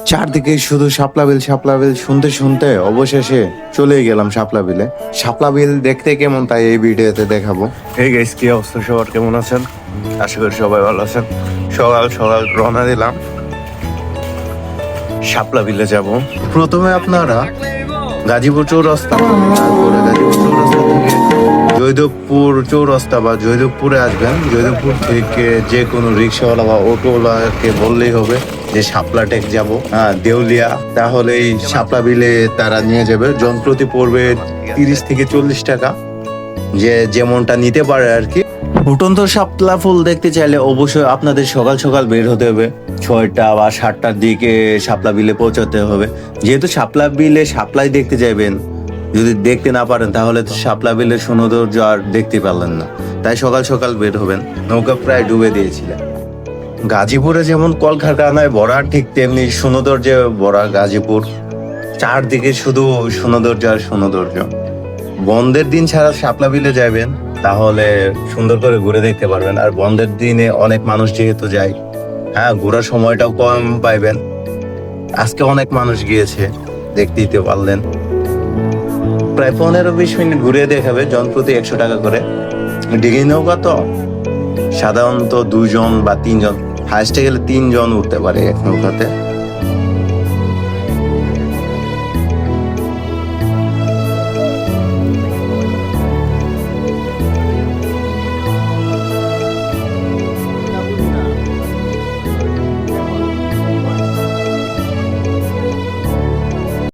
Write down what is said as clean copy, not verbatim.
চারদিকে শুধু শাপলা বিল শুনতে শুনতে অবশেষে চলে গেলাম শাপলা বিলে। শাপলা বিল দেখতে কেমন তাই এই ভিডিওতে দেখাবো। এই গাইস, কি অবস্থা সবার, কেমন আছেন? আশা করি সবাই ভালো আছেন। সকাল সকাল রওনা দিলাম, শাপলা বিলে যাব। প্রথমে আপনারা গাজীপুর চৌরাস্তা, তারপরে গাজীপুর চৌরাস্তা থেকে জয়দেবপুর চৌরাস্তা বা জয়দেবপুরে আসবেন। জয়দেবপুর থেকে যে কোনো রিক্সাওয়ালা বা অটোওয়ালাকে বললেই হবে যে শাপলা টেক যাবো, দেউলিয়া, তাহলেই শাপলা বিলে তারা নিয়ে যাবে। জনপ্রতি পড়বে 30 থেকে 40 টাকা, যে যেমনটা নিতে পারে আর কি। ফুটন্ত শাপলা ফুল দেখতে চাইলে অবশ্যই আপনাদের সকাল সকাল বের হতে হবে। 6টা বা 7টার দিকে শাপলা বিলে পৌঁছাতে হবে। যেহেতু শাপলা বিলে শাপলাই দেখতে যাবেন, যদি দেখতে না পারেন তাহলে তো শাপলা বিলের সৌন্দর্য আর দেখতে পারলেন না। তাই সকাল সকাল বের হবেন। নৌকা প্রায় ডুবে দিয়েছিলেন। গাজীপুরে যেমন কলকারখানায় ভরা, ঠিক তেমনি সৌন্দর্যে ভরা গাজীপুর। চারদিকে শুধু সৌন্দর্য আর সৌন্দর্য। বন্ধের দিন ছাড়া শাপলা বিলে যাবেন, তাহলে সুন্দর করে ঘুরে দেখতে পারবেন। আর বন্ধের দিনে অনেক মানুষ যেহেতু যায়, ঘোরার সময়টাও কম পাইবেন। আজকে অনেক মানুষ গিয়েছে, দেখতেই তো পারলেন। প্রায় 15-20 মিনিট ঘুরে দেখাবে, জনপ্রতি 100 টাকা করে। ডিঙি নৌকা তো সাধারণত 2 জন বা 3 জন, হাইস্টে গেলে 3 জন উঠতে পারে এক নৌকাতে।